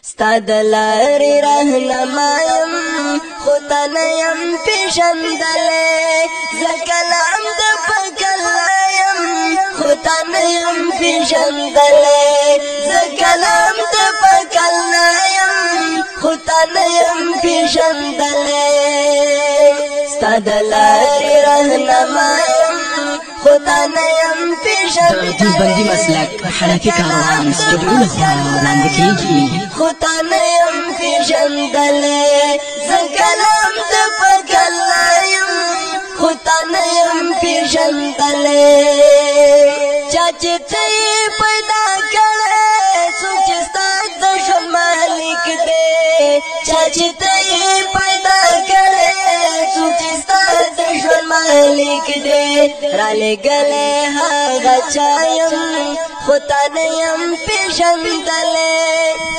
ستا د لارې رهنما یم خو تا نه یم پېژندلی زه کلام د پکلا یم خو تا نه یم پېژندلی زه کلام د پکلا یم خو تا نه یم پېژندلی ستا د لارې رهنما یم خو تا نه یم پېژندلی دیوبندي مسلک حنفي کاروان سټوډیو لخوا وړاندې کېږي خو تا نه یم پېژندلی زه کلام د پکلا یم خو تا نه یم پېژندلی چا چې ته یې پیدا کړی څوک چې ستا د ژوند مالک دی چا چې ته یې پیدا کړی څوک چې ستا د ژوند مالک دی رالېږلی هغه چا یم خو تا نه یم پېژندلی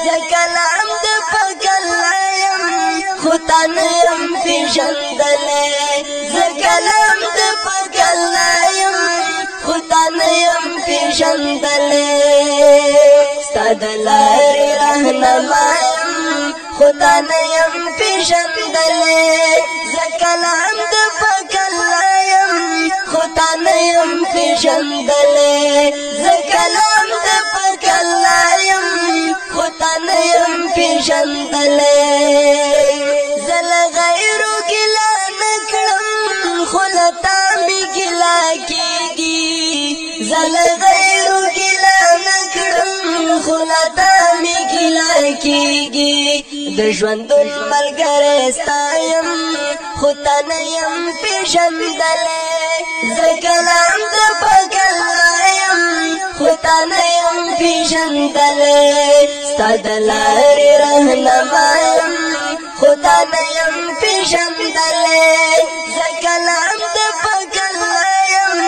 زه کلام د پکلا یم خو تا نه یم پېژندلی زه کلام د پکلا یم خو تا نه یم پېژندلی ستا د لارې رهنما یم خو تا نه یم پېژندلی زه کلام د پکلا یم خو تا نه یم پېژندلی زه کلام د پکلا یم خو تا نه یم پېژندلی زه له غیرو ګیله نه کړم خو له تا مې ګیله کېږي زه له غیرو ګیله نه کړم خو له تا مې ګیله کېږي د ژوندون ملګری ستا یم خو تا نه یم پېژندلی زه کلام د پکلا یم خو تا نه یم پېژندلی ستا د لارې رهنما یم خو تا نه یم پېژندلی زه کلام د پکلا یم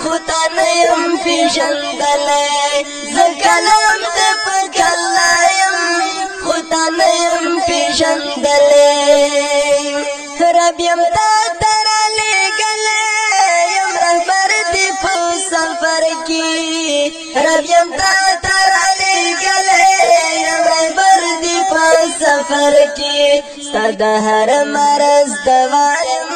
خو تا نه یم پېژندلی زه کلام د پکلا یم خو تا نه یم پېژندلی رب یم تا ته رالېږلی یم رهبر دې په سفر کې رب یم تا ته رالېږلی یم رهبر دې په سفر کې ستا د هر مرض دوا یم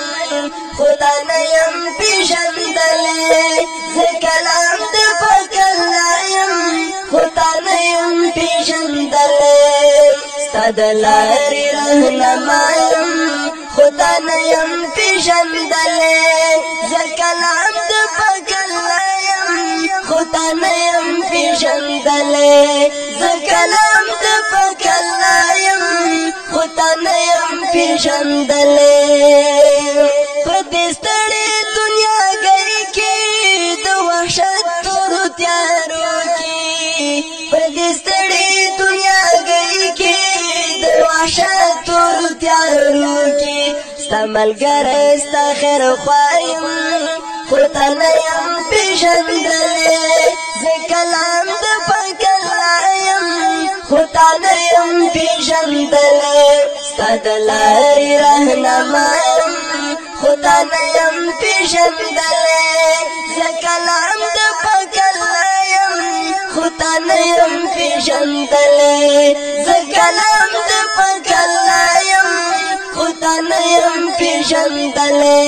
خو تا نه یم پېژندلی زه کلام د پکلا یم خو تا نه یم پېژندلی ستا د لارې رهنما یم خو تا نه یم پېژندلی زه کلام د پکلا یم خو تا نه یم پېژندلی زه کلام د پکلا یم خو تا نه یم پېژندلی په دې ستړې دنیاګۍ کې د وحشت تورو تیارو کې په دې ستړې دنیاګۍ کې د وحشت تورو تیارو کې ستا ملګری ستا خیرخوا یم خو تا نه یم پېژندلی زه کلام د پکلا یم خو تا نه یم پېژندلی ستا د لارې رهنما یم خو تا نه یم پېژندلی زه کلام د پکلا یم خو تا نه یم پېژندلی زه کلام د پکلا یم خو تا نه یم پېژندلی